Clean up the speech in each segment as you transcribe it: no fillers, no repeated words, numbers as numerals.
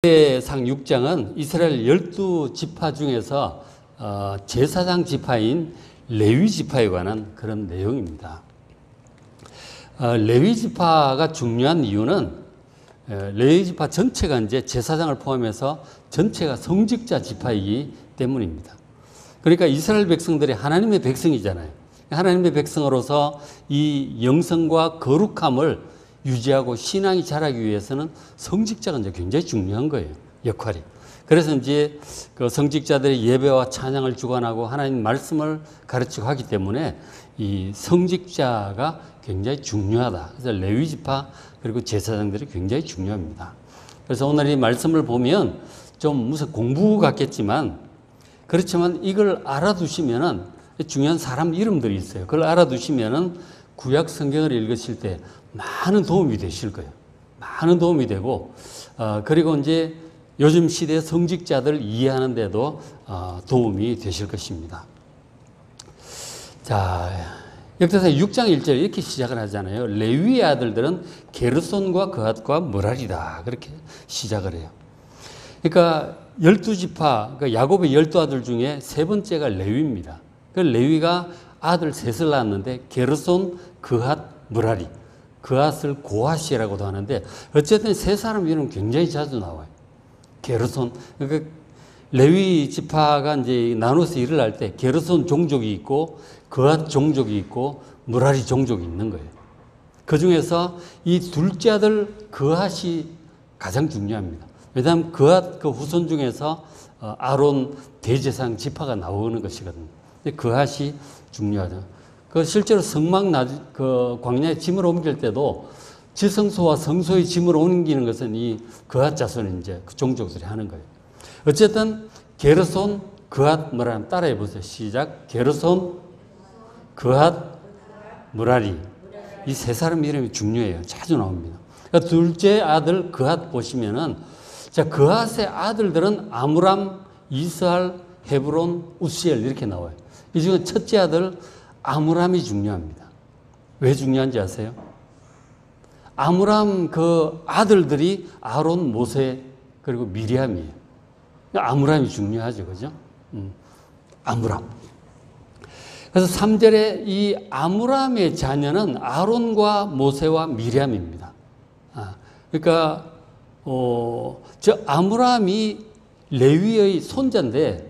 상 6장은 이스라엘 12지파 중에서 제사장 지파인 레위 지파에 관한 그런 내용입니다. 레위 지파가 중요한 이유는 레위 지파 전체가 이제 제사장을 포함해서 전체가 성직자 지파이기 때문입니다. 그러니까 이스라엘 백성들이 하나님의 백성이잖아요. 하나님의 백성으로서 이 영성과 거룩함을 유지하고 신앙이 자라기 위해서는 성직자가 이제 굉장히 중요한 거예요. 역할이. 그래서 이제 그 성직자들의 예배와 찬양을 주관하고 하나님 말씀을 가르치고 하기 때문에 이 성직자가 굉장히 중요하다. 그래서 레위 지파 그리고 제사장들이 굉장히 중요합니다. 그래서 오늘 이 말씀을 보면 좀 무슨 공부 같겠지만 그렇지만 이걸 알아두시면은 중요한 사람 이름들이 있어요. 그걸 알아두시면은 구약 성경을 읽으실 때 많은 도움이 되실 거예요. 많은 도움이 되고, 그리고 이제 요즘 시대의 성직자들 이해하는 데도 도움이 되실 것입니다. 자, 역대상 6장 1절 이렇게 시작을 하잖아요. 레위의 아들들은 게르손과 그핫과 므랄이다. 그렇게 시작을 해요. 그러니까 12지파, 그러니까 야곱의 12아들 중에 세 번째가 레위입니다. 그 레위가 아들 셋을 낳았는데 게르손, 그핫, 므랄이. 그핫을 고핫이라고도 하는데 어쨌든 세 사람 이름 굉장히 자주 나와요. 게르손. 그러니까 레위 지파가 이제 나눠서 일을 할 때 게르손 종족이 있고 그핫 종족이 있고 므랄이 종족이 있는 거예요. 그 중에서 이 둘째 아들 그핫이 가장 중요합니다. 왜냐하면 그핫 그 후손 중에서 아론 대제사장 지파가 나오는 것이거든요. 그핫이 중요하죠. 그 실제로 성막 그 광야에 짐을 옮길 때도 지성소와 성소의 짐을 옮기는 것은 이 그핫 자손이 이제 그 종족들이 하는 거예요. 어쨌든 게르손, 그핫, 므랄 따라해 보세요. 시작. 게르손, 그핫, 므랄이. 이 세 사람 이름이 중요해요. 자주 나옵니다. 그러니까 둘째 아들 그핫 보시면은 자, 그핫의 아들들은 아므람, 이스할, 헤브론, 우시엘 이렇게 나와요. 이 중에 첫째 아들 아므람이 중요합니다. 왜 중요한지 아세요? 아므람 그 아들들이 아론, 모세 그리고 미리암이에요. 아므람이 중요하죠. 그죠? 아므람. 그래서 3절에 이 아므람의 자녀는 아론과 모세와 미리암입니다. 그러니까 저 아므람이 레위의 손자인데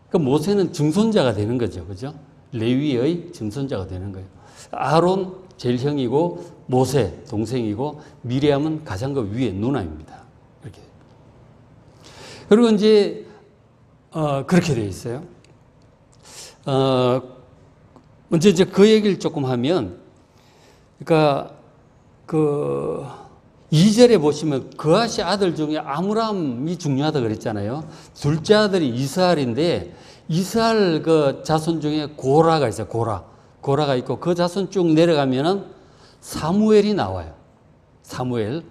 그 모세는 증손자가 되는 거죠. 그죠? 레위의 증손자가 되는 거예요. 아론 제일 형이고 모세 동생이고 미리암은 가장 그 위에 누나입니다. 이렇게. 그리고 이제 그렇게 되어 있어요. 먼저 이제 그 얘기를 조금 하면 그러니까 그 2절에 보시면 그핫의 아들 중에 아므람이 중요하다 그랬잖아요. 둘째 아들이 이스할인데 이스할 그 자손 중에 고라가 있어요. 고라가 있고 그 자손 쭉 내려가면은 사무엘이 나와요. 사무엘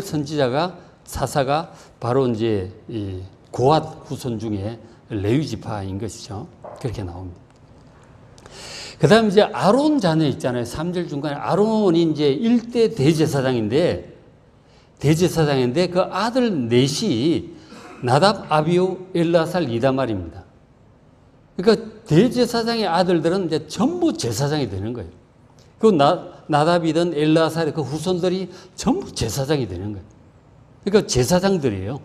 선지자가 사사가 바로 이제 이 고핫 후손 중에 레위 지파인 것이죠. 그렇게 나옵니다. 그 다음 이제 아론 자녀 있잖아요. 3절 중간에 아론이 이제 1대 대제사장인데 그 아들 넷이 나답, 아비후, 엘라살, 이다말입니다. 그러니까 대제사장의 아들들은 이제 전부 제사장이 되는 거예요. 그 나답이든 엘라살의 그 후손들이 전부 제사장이 되는 거예요. 그러니까 제사장들이에요.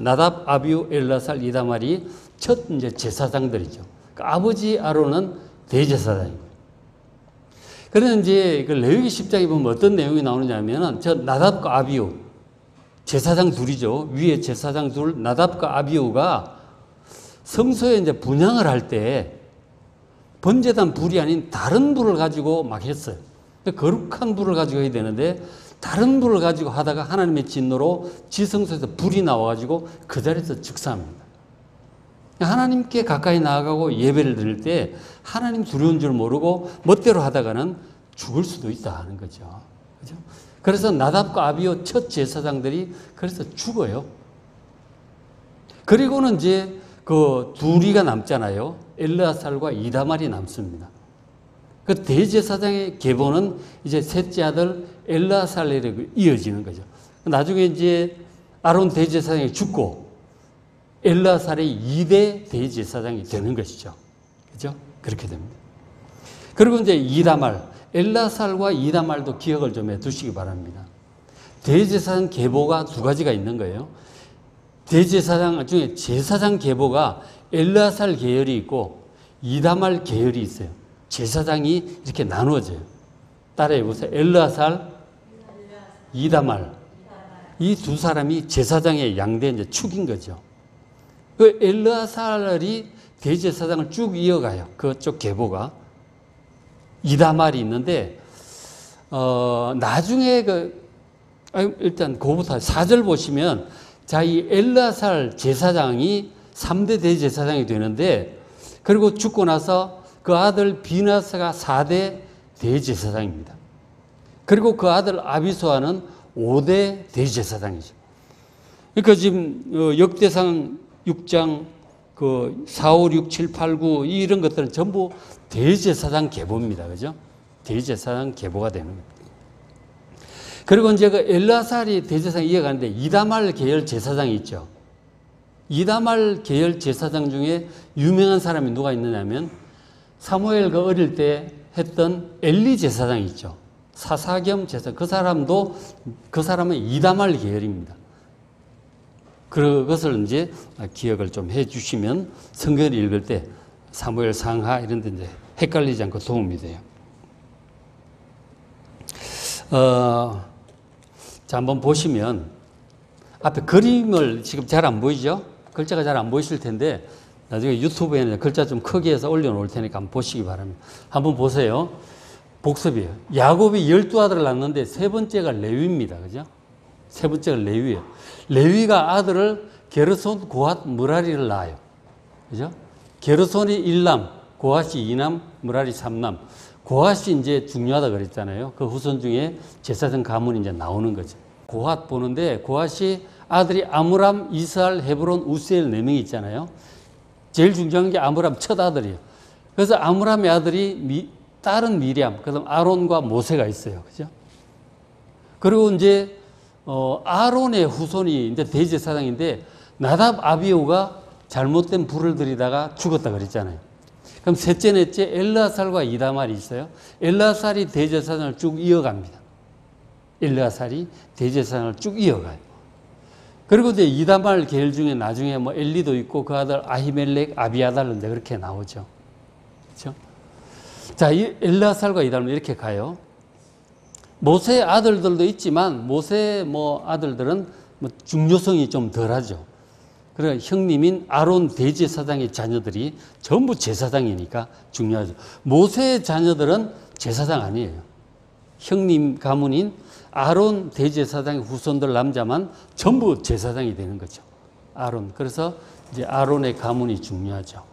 나답, 아비후, 엘라살, 이다말이 첫 이제 제사장들이죠. 그러니까 아버지 아론은 대제사장입니다. 그런데 이제 그 레위기 10장에 보면 어떤 내용이 나오느냐면은 저 나답과 아비후 제사장 둘이죠. 위에 제사장 둘 나답과 아비후가 성소에 이제 분향을 할 때 번제단 불이 아닌 다른 불을 가지고 막 했어요. 거룩한 불을 가지고 해야 되는데 다른 불을 가지고 하다가 하나님의 진노로 지성소에서 불이 나와가지고 그 자리에서 즉사합니다. 하나님께 가까이 나아가고 예배를 드릴 때 하나님 두려운 줄 모르고 멋대로 하다가는 죽을 수도 있다 하는 거죠. 그죠? 그래서 나답과 아비후 첫 제사장들이 그래서 죽어요. 그리고는 이제 그 둘이가 남잖아요. 엘르아살과 이다말이 남습니다. 그 대제사장의 계보는 이제 셋째 아들 엘르아살에게 이어지는 거죠. 나중에 이제 아론 대제사장이 죽고 엘르아살이 2대 대제사장이 되는 것이죠. 그죠? 그렇게 됩니다. 그리고 이제 이다말, 엘르아살과 이다말도 기억을 좀 해두시기 바랍니다. 대제사장 계보가 두 가지가 있는 거예요. 대제사장 중에 제사장 계보가 엘르아살 계열이 있고 이다말 계열이 있어요. 제사장이 이렇게 나누어져요. 따라해 보세요. 엘르아살, 이다말. 이 두 사람이 제사장의 양대 이제 축인 거죠. 그 엘르아살이 대제사장을 쭉 이어가요. 그쪽 계보가. 이다말이 있는데, 나중에 일단 그거부터 4절 보시면, 자, 이 엘르아살 제사장이 3대 대제사장이 되는데, 그리고 죽고 나서 그 아들 비나스가 4대 대제사장입니다. 그리고 그 아들 아비수아는 5대 대제사장이죠. 그러니까 지금 역대상 6장 4, 5, 6, 7, 8, 9 이런 것들은 전부 대제사장 계보입니다. 그죠? 대제사장 계보가 되는 겁니다. 그리고 이제 그 엘르아살이 대제사장 이어가는데 이다말 계열 제사장이 있죠. 이다말 계열 제사장 중에 유명한 사람이 누가 있느냐면 사무엘 그 어릴 때 했던 엘리 제사장이 있죠. 사사겸 제사장. 그 사람은 이다말 계열입니다. 그것을 이제 기억을 좀 해 주시면 성경을 읽을 때 사무엘 상하 이런 데 이제 헷갈리지 않고 도움이 돼요. 자, 한번 보시면 앞에 그림을 지금 잘 안 보이죠? 글자가 잘 안 보이실 텐데 나중에 유튜브에는 글자 좀 크게 해서 올려놓을 테니까 한번 보시기 바랍니다. 한번 보세요. 복습이에요. 야곱이 12아들을 낳는데 세 번째가 레위입니다. 그죠? 세 번째가 레위예요. 레위가 아들을 게르손, 고핫, 므라리를 낳아요. 그죠? 게르손이 1남, 고핫이 2남, 므라리 3남. 고핫이 이제 중요하다 그랬잖아요. 그 후손 중에 제사장 가문이 이제 나오는 거죠. 고핫 보는데 고핫이 아들이 아므람, 이스할, 헤브론, 우스엘 4명이 있잖아요. 제일 중요한 게 아므람 첫 아들이에요. 그래서 아므람의 아들이 딸은 미리암, 그다음 아론과 모세가 있어요. 그죠? 그리고 이제 아론의 후손이 이제 대제사장인데 나답 아비후가 잘못된 불을 들이다가 죽었다 그랬잖아요. 그럼 셋째, 넷째 엘르아살과 이다말이 있어요. 엘르아살이 대제사장을 쭉 이어갑니다. 엘르아살이 대제사장을 쭉 이어가요. 그리고 이제 이다말 계열 중에 나중에 뭐 엘리도 있고 그 아들 아히멜렉, 아비아달인데 그렇게 나오죠. 그렇죠? 자, 이 엘르아살과 이다말 이렇게 가요. 모세의 아들들도 있지만 모세의 아들들은 중요성이 좀 덜하죠. 그러니까 형님인 아론 대제사장의 자녀들이 전부 제사장이니까 중요하죠. 모세의 자녀들은 제사장 아니에요. 형님 가문인 아론 대제사장의 후손들 남자만 전부 제사장이 되는 거죠. 아론. 그래서 이제 아론의 가문이 중요하죠.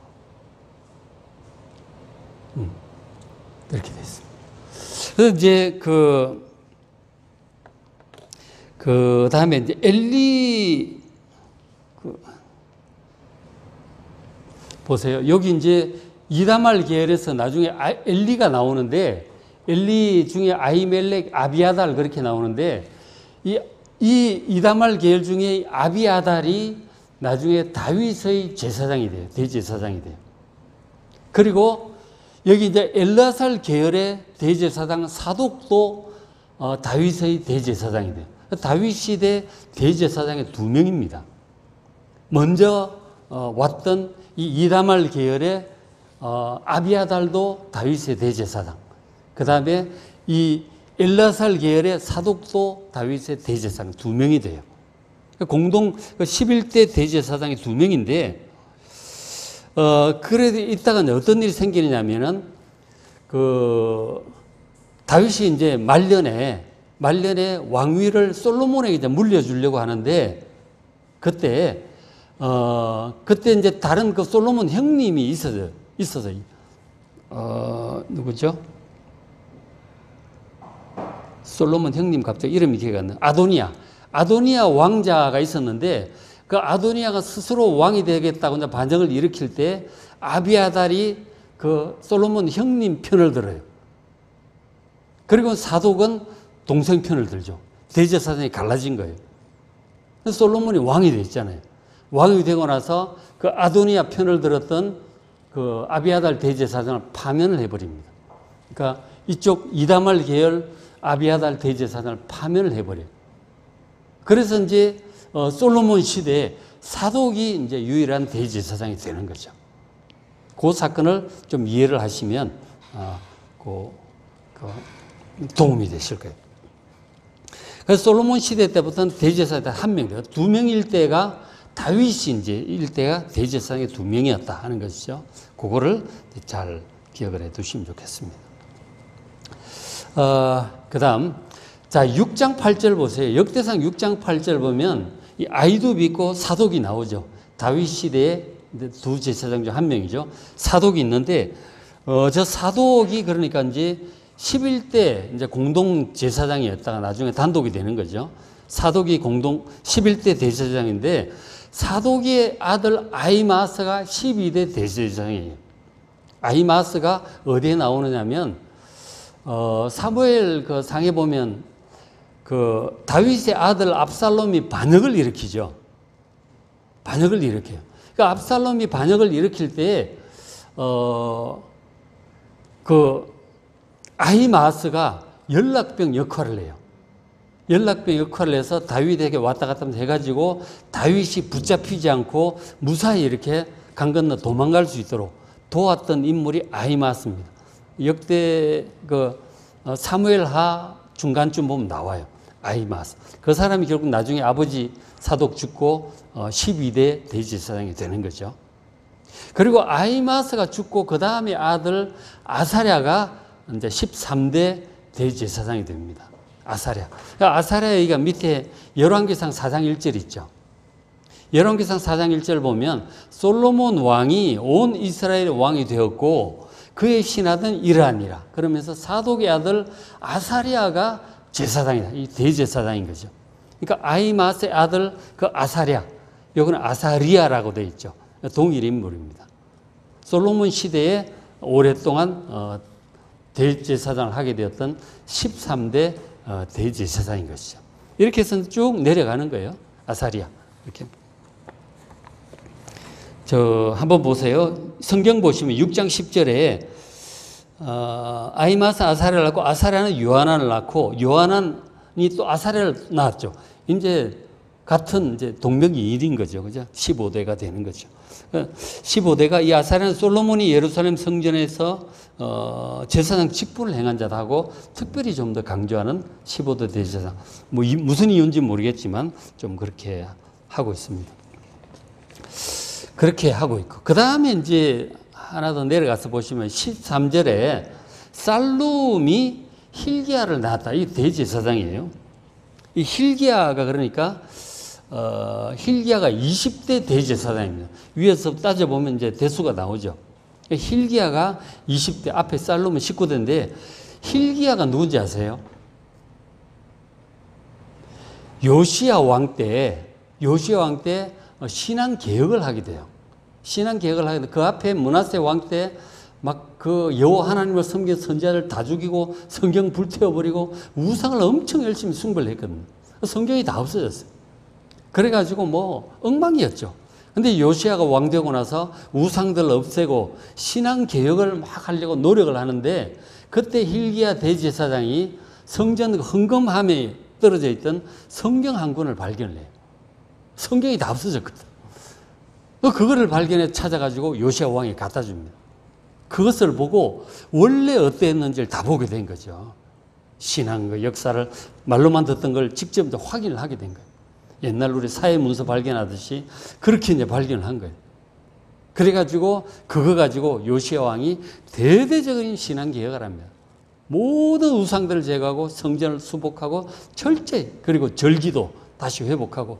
이렇게 됐습니다. 그래서 이제 그 다음에 이제 엘리 보세요. 여기 이제 이다말 계열에서 나중에 엘리가 나오는데 엘리 중에 아히멜렉, 아비아달 그렇게 나오는데 이 이다말 계열 중에 아비아달이 나중에 다윗의 제사장이 돼요. 대제사장이 돼요. 그리고 여기 이제 엘르아살 계열의 대제사장 사독도 다윗의 대제사장이 돼요. 다윗 시대 대제사장의 2명입니다. 먼저 왔던 이 이다말 계열의 아비아달도 다윗의 대제사장. 그 다음에 이 엘르아살 계열의 사독도 다윗의 대제사장 2명이 돼요. 공동 11대 대제사장이 2명인데 그래도 이따가 어떤 일이 생기느냐면은 다윗이 이제 말년에 왕위를 솔로몬에게 이제 물려주려고 하는데 그때 이제 다른 그 솔로몬 형님이 있어서 누구죠? 솔로몬 형님 갑자기 이름이 기억이 안 나요. 아도니아 왕자가 있었는데 그 아도니아가 스스로 왕이 되겠다고 이제 반정을 일으킬 때 아비아달이 그 솔로몬 형님 편을 들어요. 그리고 사독은 동생 편을 들죠. 대제사장이 갈라진 거예요. 솔로몬이 왕이 됐잖아요. 왕이 되고 나서 그 아도니아 편을 들었던 그 아비아달 대제사장을 파면을 해버립니다. 그러니까 이쪽 이다말 계열 아비아달 대제사장을 파면을 해버려요. 그래서 이제 솔로몬 시대에 사독이 이제 유일한 대제사장이 되는 거죠. 그 사건을 좀 이해를 하시면 도움이 되실 거예요. 그래서 솔로몬 시대 때부터는 대제사장이 한 명이에요. 두 명일 때가 다윗이 이제 일대가 대제사장이 두 명이었다 하는 것이죠. 그거를 잘 기억을 해 두시면 좋겠습니다. 그 다음, 자, 6장 8절 보세요. 역대상 6장 8절 보면 이 아이두비 있고 사독이 나오죠. 다윗 시대에 두 제사장 중 한 명이죠. 사독이 있는데, 저 사독이 그러니까 이제 11대 이제 공동 제사장이었다가 나중에 단독이 되는 거죠. 사독이 11대 대제사장인데, 사독의 아들 아히마아스가 12대 대제사장이에요. 아히마아스가 어디에 나오느냐면, 사무엘 그 상에 보면 그 다윗의 아들 압살롬이 반역을 일으키죠. 반역을 일으켜요. 그러니까 압살롬이 반역을 일으킬 때, 그 아히마아스가 연락병 역할을 해요. 연락병 역할을 해서 다윗에게 왔다 갔다 해가지고 다윗이 붙잡히지 않고 무사히 이렇게 강 건너 도망갈 수 있도록 도왔던 인물이 아히마아스입니다. 역대 그 사무엘하 중간쯤 보면 나와요. 아히마아스. 그 사람이 결국 나중에 아버지 사독 죽고 12대 대제사장이 되는 거죠. 그리고 아히마아스가 죽고 그 다음에 아들 아사랴가 이제 13대 대제사장이 됩니다. 아사랴. 아사랴가 밑에 열왕기상 4장 1절 있죠. 열왕기상 4장 1절 보면 솔로몬 왕이 온 이스라엘의 왕이 되었고 그의 신하던 이러하니라. 그러면서 사독의 아들 아사랴가 제사장이다. 이 대제사장인 거죠. 그러니까 아히마아스의 아들 그 아사랴, 여기는 아사리아라고 되어 있죠. 동일 인물입니다. 솔로몬 시대에 오랫동안 대제사장을 하게 되었던 13대 대제사장인 것이죠. 이렇게 해서 쭉 내려가는 거예요. 아사리아. 이렇게. 한번 보세요. 성경 보시면 6장 10절에 아히마아스 아사랴를 낳고 아사랴는 요하난을 낳고 요하난이 또 아사랴를 낳았죠. 이제 같은 이제 동명이인인 거죠. 그죠? 15대가 되는 거죠. 15대가 이 아사랴는 솔로몬이 예루살렘 성전에서 제사장 직분을 행한 자다 하고 특별히 좀 더 강조하는 15대 대제사장. 뭐 무슨 이유인지 모르겠지만 좀 그렇게 하고 있습니다. 그렇게 하고 있고. 그 다음에 이제 하나 더 내려가서 보시면 13절에 살룸이 hil기야를 낳았다. 이 대제사장이에요. 이 hil기야가 그러니까 hil기야가 20대 대제사장입니다. 위에서 따져보면 이제 대수가 나오죠. hil기야가 20대, 앞에 살룸은 19대인데 hil기야가 누군지 아세요? 요시야 왕 때 신앙 개혁을 하게 돼요. 신앙 개혁을 하게 돼요. 그 앞에 므낫세 왕 때 막 그 여호와 하나님을 섬긴 선지자를 다 죽이고 성경 불태워버리고 우상을 엄청 열심히 숭배를 했거든요. 성경이 다 없어졌어요. 그래가지고 뭐 엉망이었죠. 근데 요시야가 왕 되고 나서 우상들을 없애고 신앙 개혁을 막 하려고 노력을 하는데 그때 hil기야 대제사장이 성전 헌금함에 떨어져 있던 성경 한 권을 발견을 해요. 성경이 다 없어졌거든. 그거를 발견해 찾아가지고 요시야 왕이 갖다 줍니다. 그것을 보고 원래 어땠는지를 다 보게 된 거죠. 신앙 역사를 말로만 듣던 걸 직접 확인을 하게 된 거예요. 옛날 우리 사회 문서 발견하듯이 그렇게 이제 발견을 한 거예요. 그래가지고 그거 가지고 요시야 왕이 대대적인 신앙 개혁을 합니다. 모든 우상들을 제거하고 성전을 수복하고 철저히, 그리고 절기도 다시 회복하고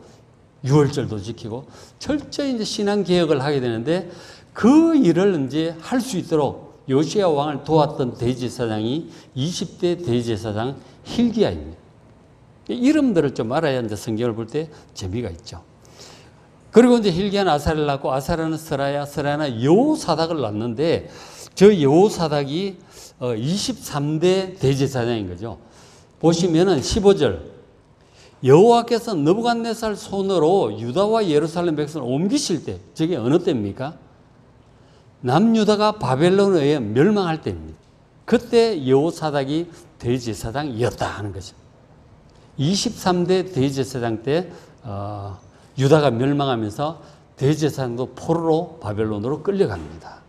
유월절도 지키고 철저히 이제 신앙 개혁을 하게 되는데 그 일을 이제 할 수 있도록 요시야 왕을 도왔던 대제사장이 20대 대제사장 hil기야입니다. 이름들을 좀 알아야 이제 성경을 볼 때 재미가 있죠. 그리고 이제 hil기야는 아사랴를 낳고 아사랴는 스라야는 여호사닥을 낳는데 저 여호사닥이 23대 대제사장인 거죠. 보시면은 15절 여호와께서 느부갓네살 손으로 유다와 예루살렘 백성을 옮기실 때, 저게 어느 때입니까? 남유다가 바벨론에 의해 멸망할 때입니다. 그때 여호사닥이 대제사장이었다 하는 거죠. 23대 대제사장 때 유다가 멸망하면서 대제사장도 포로로 바벨론으로 끌려갑니다.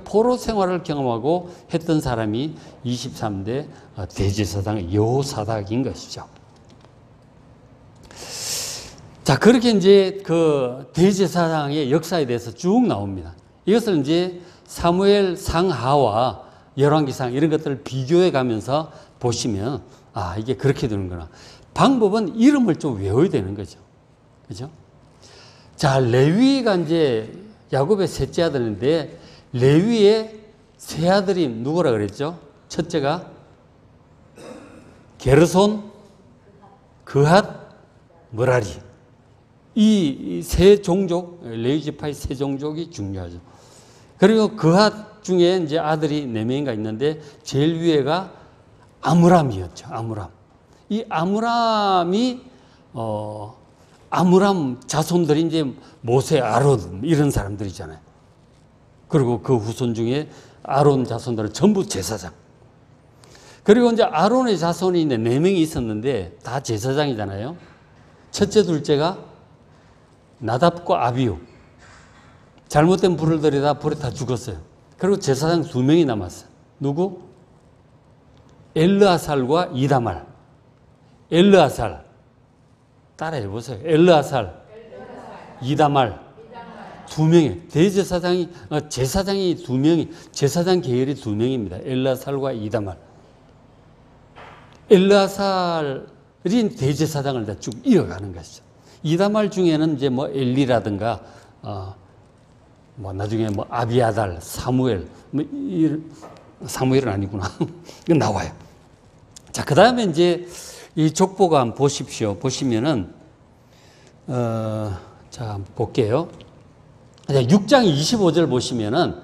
포로 생활을 경험하고 했던 사람이 23대 대제사장 여호사닥인 것이죠. 자, 그렇게 이제 그 대제사장의 역사에 대해서 쭉 나옵니다. 이것을 이제 사무엘 상하와 열왕기상 이런 것들을 비교해 가면서 보시면 아, 이게 그렇게 되는구나. 방법은 이름을 좀 외워야 되는 거죠. 그죠? 자, 레위가 이제 야곱의 셋째 아들인데 레위의 세 아들이 누구라 그랬죠? 첫째가 게르손, 그핫, 므라리. 이 세 종족, 레위 지파의 세 종족이 중요하죠. 그리고 그핫 중에 이제 아들이 4명인가 있는데 제일 위에가 아므람이었죠. 아므람. 이 아므람이 아므람 자손들이 이제 모세, 아론 이런 사람들이잖아요. 그리고 그 후손 중에 아론 자손들은 전부 제사장. 그리고 이제 아론의 자손이 이제 4명이 있었는데 다 제사장이잖아요. 첫째, 둘째가 나답과 아비후. 잘못된 불을 들이다 불에 다 죽었어요. 그리고 제사장 2명이 남았어요. 누구? 엘르아살과 이다말. 엘르아살. 따라해 보세요. 엘르아살, 이다말. 2명이 대제사장이 제사장이 2명이 제사장 계열이 2명입니다. 엘르아살과 이다말. 엘르아살이 대제사장을 다 쭉 이어가는 것이죠. 이다말 중에는 이제 뭐 엘리라든가 뭐 나중에 뭐 아비아달, 사무엘, 사무엘은 아니구나. 이건 나와요. 자, 그 다음에 이제 이 족보가 한번 보십시오. 보시면은 자, 볼게요. 6장 25절 보시면은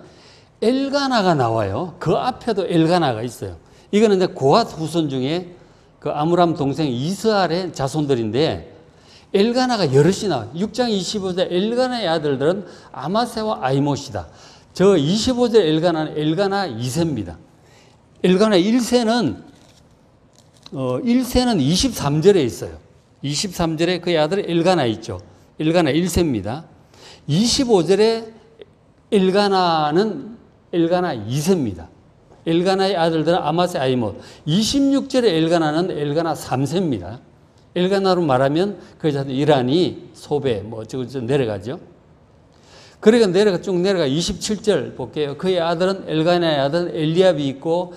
엘가나가 나와요. 그 앞에도 엘가나가 있어요. 이거는 이제 고핫 후손 중에 그 아므람 동생 이스알의 자손들인데 엘가나가 여럿이 나와요. 6장 25절 엘가나의 아들들은 아마세와 아이못이다. 저 25절 엘가나는 엘가나 2세입니다. 엘가나 1세는 23절에 있어요. 23절에 그의 아들 엘가나 있죠. 엘가나 1세입니다. 25절에 엘가나는 엘가나 2세입니다. 엘가나의 아들들은 아마세, 아이못. 26절에 엘가나는 엘가나 3세입니다. 엘가나로 말하면 그 자들 이란이 소베 뭐 저거 내려가죠. 그러니까 쭉 내려가 27절 볼게요. 그의 아들은 엘가나의 아들은 엘리압이 있고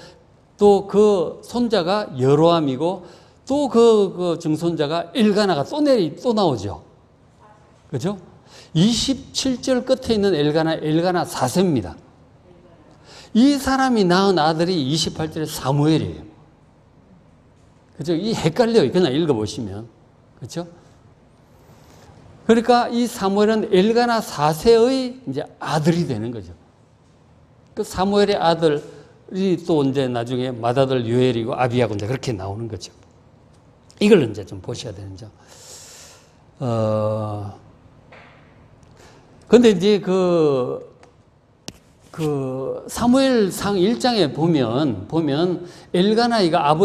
또 그 손자가 여로함이고 또 그 증손자가 엘가나가 또 나오죠. 그죠? 27절 끝에 있는 엘가나 4세입니다. 이 사람이 낳은 아들이 28절에 사무엘이에요. 그죠? 이 헷갈려요. 그냥 읽어보시면. 그죠? 그러니까 이 사무엘은 엘가나 4세의 이제 아들이 되는 거죠. 그 사무엘의 아들이 또 이제 나중에 맏아들 요엘이고 아비야고 이제 그렇게 나오는 거죠. 이걸 이제 좀 보셔야 되는 점. 근데 이제 그 사무엘상 1장에 보면 엘가나이가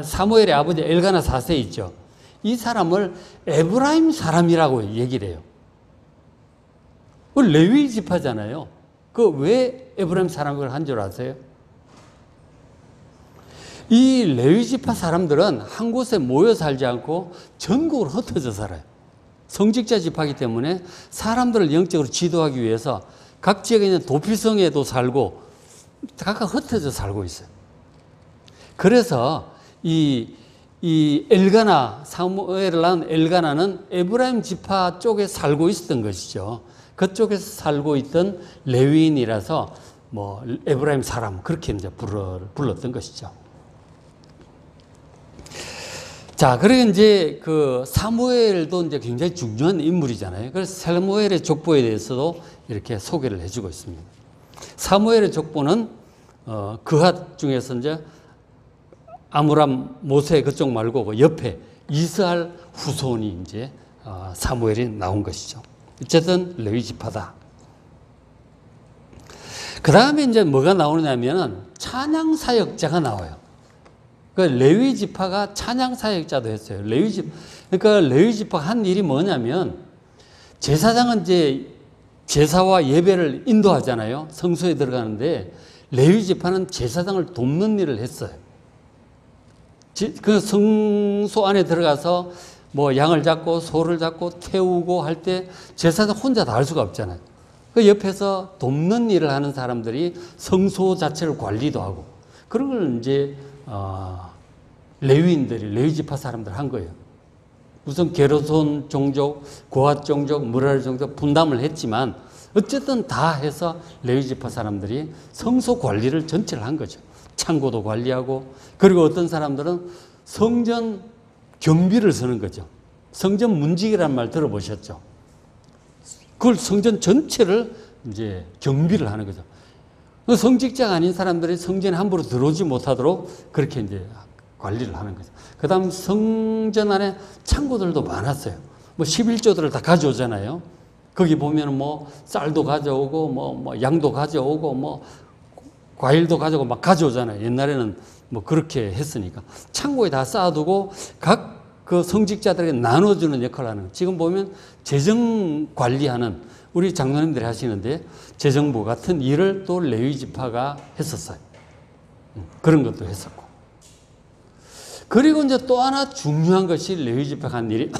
사무엘의 아버지 엘가나 4세 있죠. 이 사람을 에브라임 사람이라고 얘기를 해요. 레위 지파잖아요. 그 왜 에브라임 사람을 한 줄 아세요? 이 레위 지파 사람들은 한 곳에 모여 살지 않고 전국으로 흩어져 살아요. 성직자 지파이기 때문에 사람들을 영적으로 지도하기 위해서 각 지역에 있는 도피성에도 살고 각각 흩어져 살고 있어요. 그래서 이 엘가나, 사무엘을 낳은 엘가나는 에브라임 지파 쪽에 살고 있었던 것이죠. 그쪽에서 살고 있던 레위인이라서 뭐 에브라임 사람 그렇게 이제 불렀던 것이죠. 자, 그리고 이제 그 사무엘도 이제 굉장히 중요한 인물이잖아요. 그래서 사무엘의 족보에 대해서도 이렇게 소개를 해주고 있습니다. 사무엘의 족보는 그핫 중에서 이제 아므람, 모세 그쪽 말고 그 옆에 이스라엘 후손이 이제 사무엘이 나온 것이죠. 어쨌든 레위 지파다. 그 다음에 이제 뭐가 나오냐면은 찬양 사역자가 나와요. 그 레위 지파가 찬양 사역자도 했어요. 그러니까 레위 지파가 한 일이 뭐냐면 제사장은 이제 제사와 예배를 인도하잖아요. 성소에 들어가는데 레위 지파는 제사장을 돕는 일을 했어요. 그 성소 안에 들어가서 뭐 양을 잡고 소를 잡고 태우고 할 때 제사장 혼자 다 할 수가 없잖아요. 그 옆에서 돕는 일을 하는 사람들이 성소 자체를 관리도 하고 그런 걸 이제 레위인들이 레위 지파 사람들 한 거예요. 우선 게르손 종족, 고핫 종족, 무라리 종족 분담을 했지만 어쨌든 다 해서 레위 지파 사람들이 성소 관리를 전체를 한 거죠. 창고도 관리하고 그리고 어떤 사람들은 성전 경비를 서는 거죠. 성전 문지기란 말 들어보셨죠? 그걸 성전 전체를 이제 경비를 하는 거죠. 성직자가 아닌 사람들이 성전에 함부로 들어오지 못하도록 그렇게 이제 관리를 하는 거죠. 그 다음 성전 안에 창고들도 많았어요. 뭐 11조들을 다 가져오잖아요. 거기 보면 뭐 쌀도 가져오고 뭐 양도 가져오고 뭐 과일도 가져오고 막 가져오잖아요. 옛날에는 뭐 그렇게 했으니까. 창고에 다 쌓아두고 각 그 성직자들에게 나눠주는 역할을 하는 거예요. 지금 보면 재정 관리하는 우리 장로님들이 하시는데 재정부 같은 일을 또 레위 지파가 했었어요. 그런 것도 했었고. 그리고 이제 또 하나 중요한 것이 레위 지파가 한 일이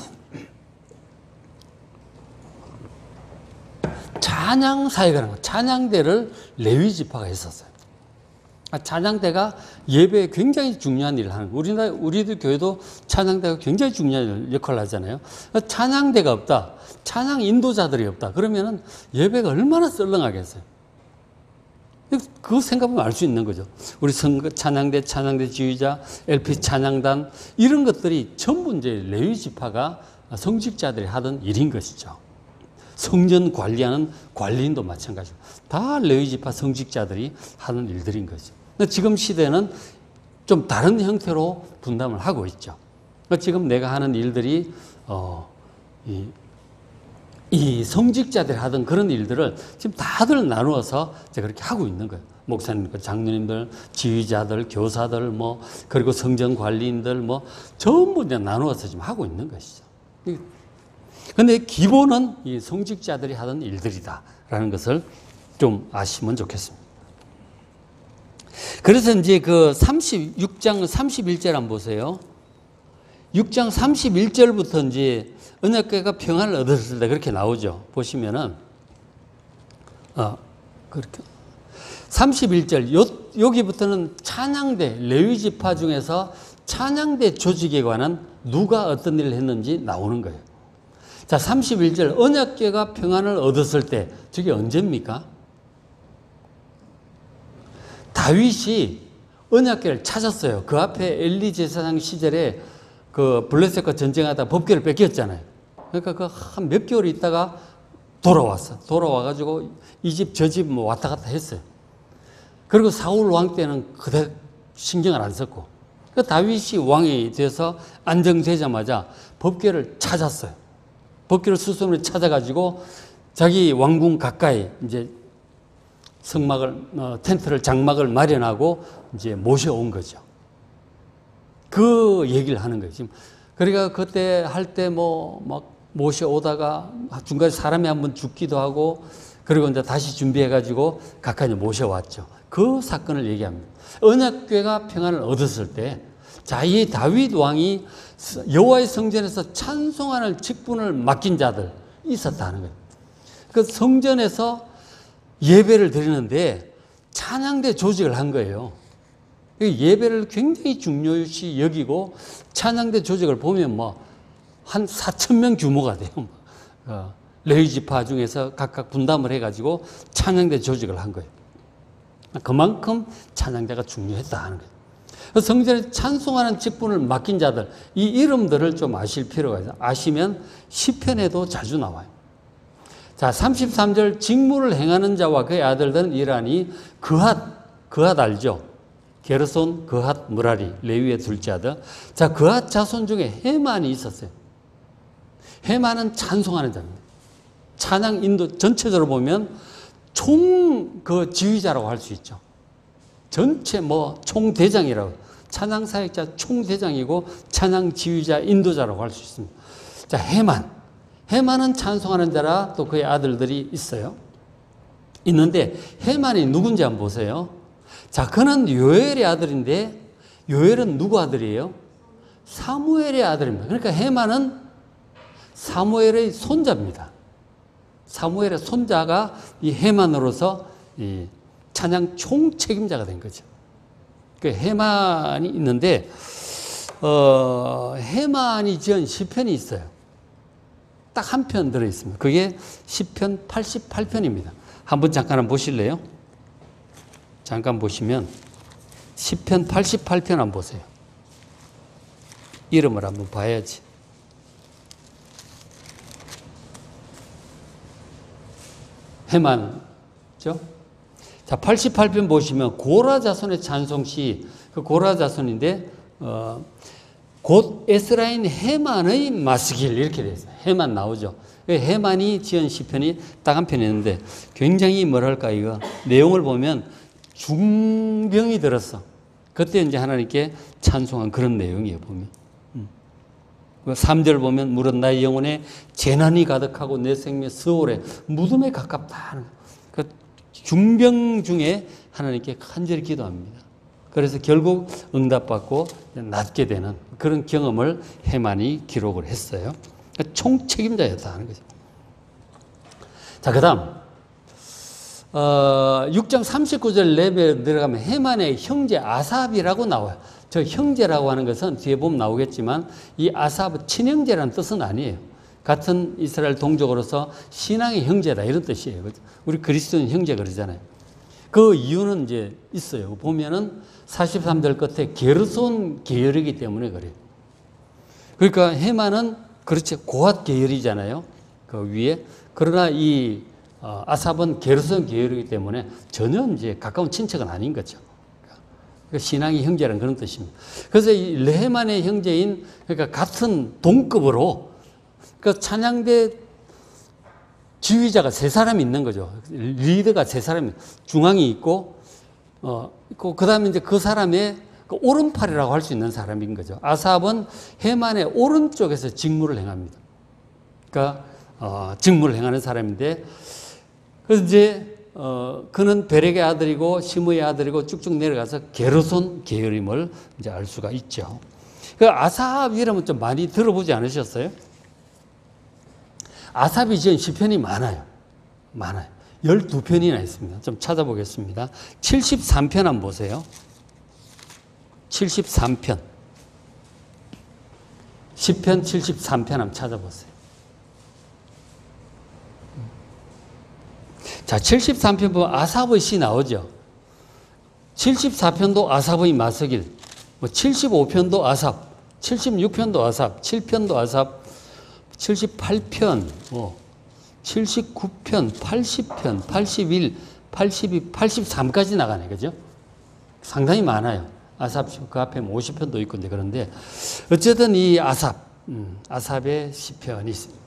찬양 사역이라는 거. 찬양대를 레위 지파가 했었어요. 찬양대가 예배에 굉장히 중요한 일을 하는 거예요. 우리들 교회도 찬양대가 굉장히 중요한 역할을 하잖아요. 찬양대가 없다. 찬양 인도자들이 없다. 그러면은 예배가 얼마나 썰렁하겠어요. 그거 생각하면 알 수 있는 거죠. 우리 찬양대 지휘자, LP 찬양단 이런 것들이 전부 이제 레위 지파가 성직자들이 하던 일인 것이죠. 성전 관리하는 관리인도 마찬가지고 다 레위 지파 성직자들이 하는 일들인 거죠. 지금 시대는 좀 다른 형태로 분담을 하고 있죠. 지금 내가 하는 일들이 이 성직자들이 하던 그런 일들을 지금 다들 나누어서 제가 그렇게 하고 있는 거예요. 목사님, 장로님들, 지휘자들, 교사들, 뭐 그리고 성전 관리인들, 뭐 전부 이제 나누어서 지금 하고 있는 것이죠. 근데 기본은 이 성직자들이 하던 일들이다라는 것을 좀 아시면 좋겠습니다. 그래서 이제 그 36장 31절 한번 보세요. 6장 31절부터 이제 언약궤가 평안을 얻었을 때 그렇게 나오죠. 보시면은, 그렇게. 31절, 여기부터는 찬양대, 레위 지파 중에서 찬양대 조직에 관한 누가 어떤 일을 했는지 나오는 거예요. 자, 31절, 언약궤가 평안을 얻었을 때, 저게 언제입니까? 다윗이 언약궤를 찾았어요. 그 앞에 엘리 제사장 시절에 그 블레셋과 전쟁하다 법궤를 뺏겼잖아요. 그러니까 그 한 몇 개월 있다가 돌아왔어. 돌아와가지고 이 집 저 집 뭐 왔다 갔다 했어요. 그리고 사울 왕 때는 그대 신경을 안 썼고. 그 다윗이 왕이 돼서 안정되자마자 법궤를 찾았어요. 법궤를 수소문에 찾아가지고 자기 왕궁 가까이 이제 텐트를, 장막을 마련하고 이제 모셔온 거죠. 그 얘기를 하는 거예요. 지금. 그러니까 그때 할 때 막 모셔오다가 중간에 사람이 한번 죽기도 하고 그리고 이제 다시 준비해가지고 가까이 모셔왔죠. 그 사건을 얘기합니다. 언약궤가 평안을 얻었을 때, 자, 이 다윗 왕이 여호와의 성전에서 찬송하는 직분을 맡긴 자들 있었다는 거예요. 그 성전에서 예배를 드리는데 찬양대 조직을 한 거예요. 예배를 굉장히 중요시 여기고 찬양대 조직을 보면 뭐 한 4,000명 규모가 돼요. 레위 지파 중에서 각각 분담을 해가지고 찬양대 조직을 한 거예요. 그만큼 찬양대가 중요했다 하는 거예요. 성전에 찬송하는 직분을 맡긴 자들, 이 이름들을 좀 아실 필요가 있어요. 아시면 시편에도 자주 나와요. 자, 33절, 직무를 행하는 자와 그의 아들들은 이라니 그핫 알죠? 게르손, 그핫, 므라리, 레위의 둘째 아들. 자, 그핫 자손 중에 헤만이 있었어요. 헤만은 찬송하는 자입니다. 찬양 인도 전체적으로 보면 총 그 지휘자라고 할 수 있죠. 전체 뭐 총대장이라고. 찬양 사역자 총대장이고 찬양 지휘자 인도자라고 할 수 있습니다. 자, 헤만은 찬송하는 자라 또 그의 아들들이 있어요. 있는데 헤만이 누군지 한번 보세요. 자, 그는 요엘의 아들인데 요엘은 누구 아들이에요? 사무엘의 아들입니다. 그러니까 헤만은 사무엘의 손자입니다. 사무엘의 손자가 이 헤만으로서 이 찬양 총책임자가 된 거죠. 그 헤만이 있는데 헤만이 지은 시편이 있어요. 딱 한 편 들어 있습니다. 그게 시편 88편입니다. 한번 잠깐 보실래요? 잠깐 보시면 시편 88편 한번 보세요. 이름을 한번 봐야지. 헤만죠? 자, 88편 보시면 고라 자손의 찬송시, 그 고라 자손인데 곧 에스라인 헤만의 마스길 이렇게 되어 있어요. 헤만 나오죠. 헤만이 지은 시편이 딱 한 편 있는데 굉장히 뭐랄까 이거 내용을 보면 중병이 들었어. 그때 이제 하나님께 찬송한 그런 내용이에요, 보면. 3절 보면 무릇 나의 영혼에 재난이 가득하고 내 생명 스올에 무덤에 가깝다. 그 중병 중에 하나님께 간절히 기도합니다. 그래서 결국 응답받고 낫게 되는 그런 경험을 헤만이 기록을 했어요. 총책임자였다 하는 거죠. 자, 그 다음 6장 39절 레벨 들어가면 헤만의 형제 아삽이라고 나와요. 저 형제라고 하는 것은 뒤에 보면 나오겠지만 이 아삽은 친형제라는 뜻은 아니에요. 같은 이스라엘 동족으로서 신앙의 형제다 이런 뜻이에요. 우리 그리스도인 형제 그러잖아요. 그 이유는 이제 있어요. 보면은 43절 끝에 게르손 계열이기 때문에 그래요. 그러니까 헤만은 그렇지 고핫 계열이잖아요. 그 위에. 그러나 이 아삽은 게르손 계열이기 때문에 전혀 이제 가까운 친척은 아닌 거죠. 그러니까 신앙의 형제라는 그런 뜻입니다. 그래서 이 헤만의 형제인 그러니까 같은 동급으로 그 찬양대 지휘자가 세 사람이 있는 거죠. 리더가 세 사람이 중앙이 있고 그 다음에 이제 그 사람의 그 오른팔이라고 할 수 있는 사람인 거죠. 아삽은 헤만의 오른쪽에서 직무를 행합니다. 그러니까 직무를 행하는 사람인데 그래서 이제 그는 베렉의 아들이고 시므의 아들이고 쭉쭉 내려가서 게르손 계열임을 이제 알 수가 있죠. 그 아삽 이름은 좀 많이 들어보지 않으셨어요? 아삽이 지은 시편이 많아요. 12편이나 있습니다. 좀 찾아보겠습니다. 73편 한번 보세요. 73편. 시편 73편 한번 찾아보세요. 자, 73편 보면 아삽의 시 나오죠. 74편도 아삽의 마스길, 75편도 아삽, 76편도 아삽, 7편도 아삽, 78편, 79편, 80편, 81, 82, 83까지 나가네, 그죠? 상당히 많아요. 아삽, 그 앞에 50편도 있고, 그런데, 어쨌든 이 아삽의 시편이 있습니다.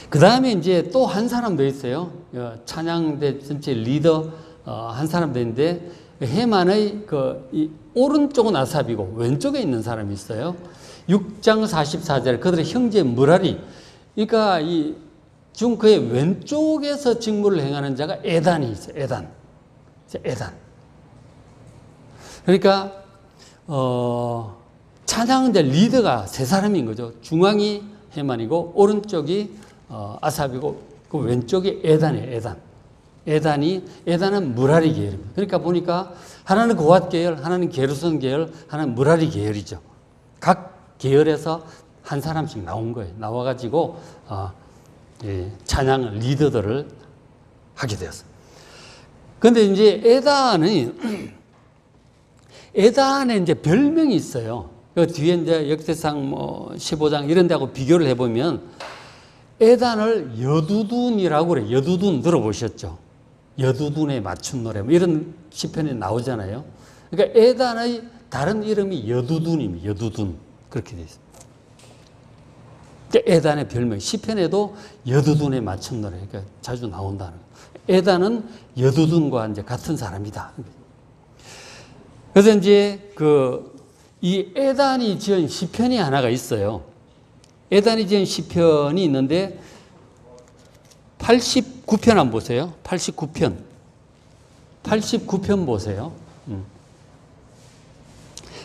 그 다음에 이제 또 한 사람 더 있어요. 찬양대 전체 리더, 한 사람 더 있는데, 헤만의 이 오른쪽은 아삽이고, 왼쪽에 있는 사람이 있어요. 6장 44절, 그들의 형제 므라리. 그러니까 지금 그의 왼쪽에서 직무를 행하는 자가 에단이 있어요. 에단. 그러니까, 찬양대 리더가 세 사람인 거죠. 중앙이 헤만이고, 오른쪽이 아삽이고, 그 왼쪽이 에단이에요. 에단은 므라리 계열입니다. 그러니까 보니까 하나는 고핫 계열, 하나는 게르손 계열, 하나는 므라리 계열이죠. 각 계열에서 한 사람씩 나온 거예요. 나와가지고 찬양 리더들을 하게 되었어요. 그런데 이제 에단에 이제 별명이 있어요. 그 뒤에 이제 역대상 15장 이런 데하고 비교를 해보면 에단을 여두둔이라고 그래요. 여두둔 들어보셨죠? 여두둔에 맞춘 노래 뭐 이런 시편에 나오잖아요. 그러니까 에단의 다른 이름이 여두둔입니다. 여두둔 그렇게 돼 있습니다. 그러니까 에단의 별명 시편에도 여두둔에 맞춘 노래 그러니까 자주 나온다는 거예요. 에단은 여두둔과 이제 같은 사람이다. 그래서 이제 이 에단이 지은 시편이 하나가 있어요. 에단이 지은 시편이 있는데 89편 한번 보세요. 89편 보세요.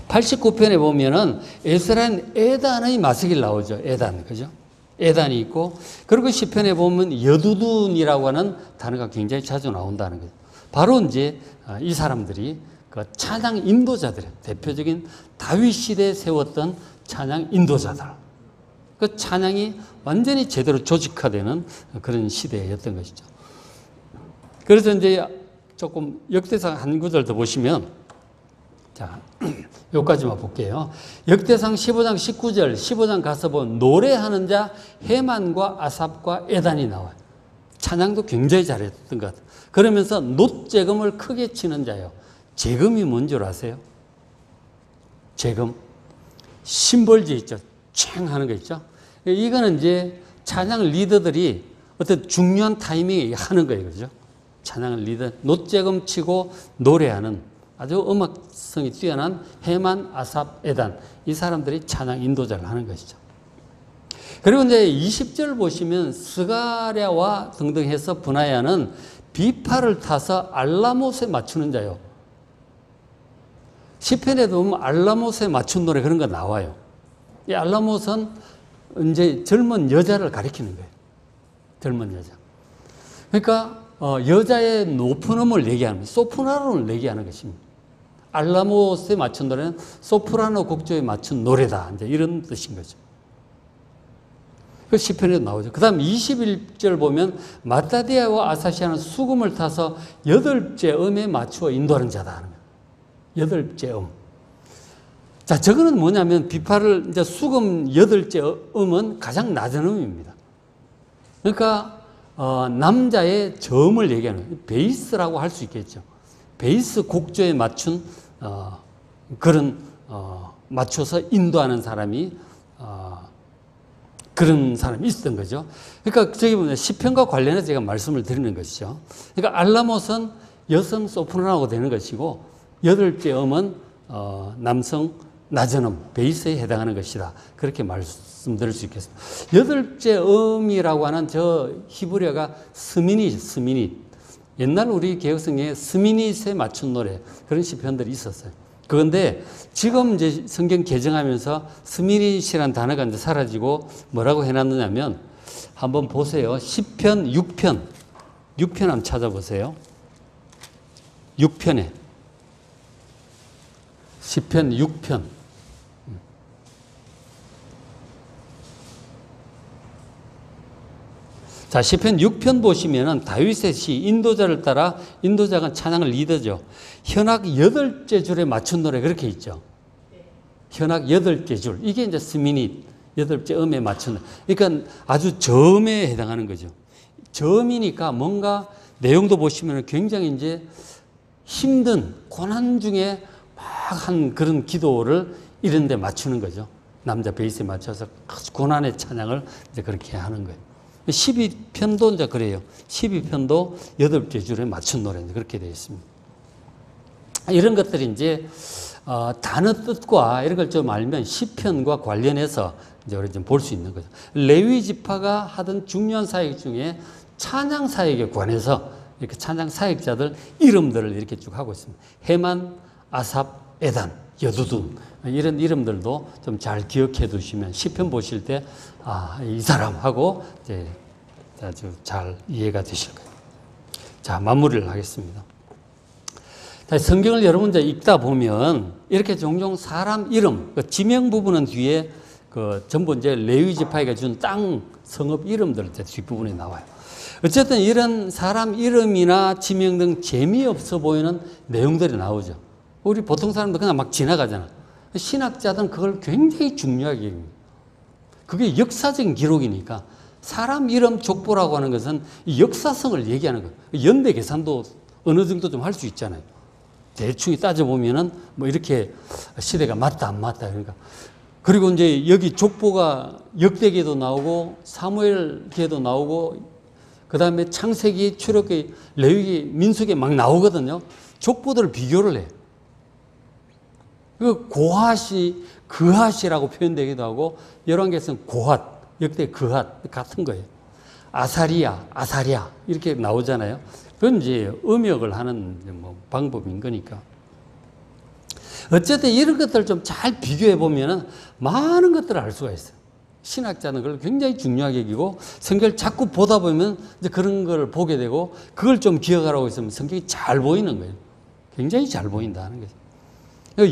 89편에 보면은 에스라는 에단의 마스길 나오죠. 에단. 그죠? 에단이 있고, 그리고 시편에 보면 여두둔이라고 하는 단어가 굉장히 자주 나온다는 거죠. 바로 이제 이 사람들이 그 찬양 인도자들, 대표적인 다윗 시대에 세웠던 찬양 인도자들. 그 찬양이 완전히 제대로 조직화되는 그런 시대였던 것이죠. 그래서 이제 조금 역대상 한 구절 더 보시면, 자, 여기까지만 볼게요. 역대상 15장 19절, 15장 가서 보면 노래하는 자 헤만과 아삽과 에단이 나와요. 찬양도 굉장히 잘했던 것 같아요. 그러면서 놋재금을 크게 치는 자요. 재금이 뭔 줄 아세요? 재금. 심벌지 있죠. 촤 하는 거 있죠. 이거는 이제 찬양 리더들이 어떤 중요한 타이밍에 하는 거예요. 그죠? 찬양 리더. 놋재금 치고 노래하는 아주 음악성이 뛰어난 헤만, 아삽, 에단. 이 사람들이 찬양 인도자를 하는 것이죠. 그리고 이제 20절 보시면 스가랴와 등등 해서 분하야는 비파를 타서 알라못에 맞추는 자요. 시편에도 보면 알라못에 맞춘 노래 그런 거 나와요. 이 알라못은 이제 젊은 여자를 가리키는 거예요. 젊은 여자. 그러니까 여자의 높은 음을 얘기하는 거예요. 소프라노를 얘기하는 것입니다. 알라못에 맞춘 노래는 소프라노 곡조에 맞춘 노래다. 이제 이런 뜻인 거죠. 그 시편에도 나오죠. 그 다음 21절 보면 마따디아와 아사시아는 수금을 타서 8째 음에 맞추어 인도하는 자다 하는 거예요. 8째 음. 자, 저거는 뭐냐면 비파를 이제 수금 8째 음은 가장 낮은 음입니다. 그러니까 남자의 저음을 얘기하는 거예요. 베이스라고 할 수 있겠죠. 베이스 곡조에 맞춘 그런 맞춰서 인도하는 사람이 그런 사람이 있었던 거죠. 그러니까 저기 보면 시편과 관련해서 제가 말씀을 드리는 것이죠. 그러니까 알라못은 여성 소프라노가 되는 것이고 8째 음은 남성 낮은 음, 베이스에 해당하는 것이다. 그렇게 말씀드릴 수 있겠습니다. 8째 음이라고 하는 저 히브리어가 스미닛. 옛날 우리 개혁성에 스미닛에 맞춘 노래 그런 시편들이 있었어요. 그런데 지금 이제 성경 개정하면서 스미닛이라는 단어가 이제 사라지고 뭐라고 해놨느냐면 한번 보세요. 시편 6편 한번 찾아보세요. 6편에 시편 6편. 자, 시편 6편 보시면은 다윗의 시 인도자를 따라 인도자가 찬양을 리더죠. 현악 8째 줄에 맞춘 노래 그렇게 있죠. 현악 8개 줄. 이게 이제 스미닛 8째 음에 맞춘. 그러니까 아주 저음에 해당하는 거죠. 저음이니까 뭔가 내용도 보시면 굉장히 이제 힘든 고난 중에 막 한 그런 기도를 이런 데 맞추는 거죠. 남자 베이스에 맞춰서 아주 고난의 찬양을 이제 그렇게 하는 거예요. 12편도 이제 그래요. 12편도 8개 줄에 맞춘 노래 그렇게 되어 있습니다. 이런 것들이 이제 단어 뜻과 이런 걸 좀 알면 시편과 관련해서 이제 우리 좀 볼 수 있는 거죠. 레위 지파가 하던 중요한 사역 중에 찬양 사역에 관해서 이렇게 찬양 사역자들 이름들을 이렇게 쭉 하고 있습니다. 헤만, 아삽, 에단, 여두둔 이런 이름들도 좀 잘 기억해 두시면 시편 보실 때 이 사람하고 이제 아주 잘 이해가 되실 거예요. 자, 마무리를 하겠습니다. 자, 성경을 여러분 읽다 보면 이렇게 종종 사람 이름, 지명 부분은 뒤에 전부 이제 레위 지파에게 준 땅, 성읍 이름들 뒷부분에 나와요. 어쨌든 이런 사람 이름이나 지명 등 재미없어 보이는 내용들이 나오죠. 우리 보통 사람들 그냥 막 지나가잖아. 신학자들은 그걸 굉장히 중요하게 여깁니다. 그게 역사적인 기록이니까 사람 이름 족보라고 하는 것은 이 역사성을 얘기하는 거예요. 연대 계산도 어느 정도 좀 할 수 있잖아요. 대충 따져보면은 뭐 이렇게 시대가 맞다 안 맞다 그러니까. 그리고 이제 여기 족보가 역대기에도 나오고 사무엘기에도 나오고 그 다음에 창세기, 출애굽기, 레위기, 민수기에 막 나오거든요. 족보들을 비교를 해요. 그 고핫이 그핫이라고 표현되기도 하고 열왕기에서는 고핫, 역대 그핫 같은 거예요. 아사리야, 아사랴 이렇게 나오잖아요. 그건 이제 음역을 하는 뭐 방법인 거니까. 어쨌든 이런 것들을 좀 잘 비교해 보면은 많은 것들을 알 수가 있어요. 신학자는 그걸 굉장히 중요하게 여기고 성경을 자꾸 보다 보면 이제 그런 걸 보게 되고 그걸 좀 기억하라고 있으면 성경이 잘 보이는 거예요. 굉장히 잘 보인다는 거죠.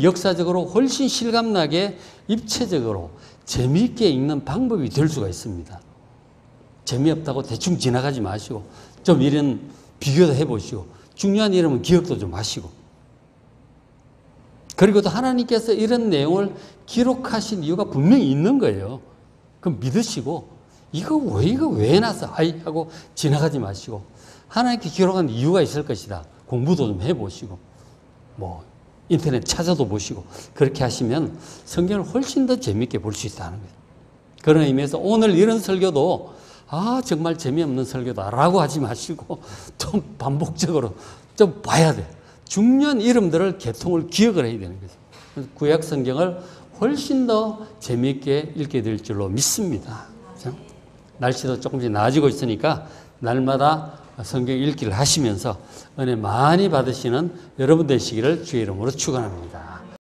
역사적으로 훨씬 실감나게 입체적으로 재미있게 읽는 방법이 될 수가 있습니다. 재미없다고 대충 지나가지 마시고 좀 이런 비교도 해보시고 중요한 이름은 기억도 좀 하시고 그리고 또 하나님께서 이런 내용을 기록하신 이유가 분명히 있는 거예요. 그럼 믿으시고 이거 왜 해놨어? 아이 하고 지나가지 마시고 하나님께 기록한 이유가 있을 것이다. 공부도 좀 해보시고 뭐 인터넷 찾아도 보시고 그렇게 하시면 성경을 훨씬 더 재미있게 볼 수 있다는 거예요. 그런 의미에서 오늘 이런 설교도 정말 재미없는 설교다라고 하지 마시고 좀 반복적으로 좀 봐야 돼요. 중요한 이름들을 개통을 기억을 해야 되는 거죠. 구약 성경을 훨씬 더 재미있게 읽게 될 줄로 믿습니다. 그렇죠? 날씨도 조금씩 나아지고 있으니까 날마다 성경 읽기를 하시면서 은혜 많이 받으시는 여러분 되시기를 주의 이름으로 축원합니다.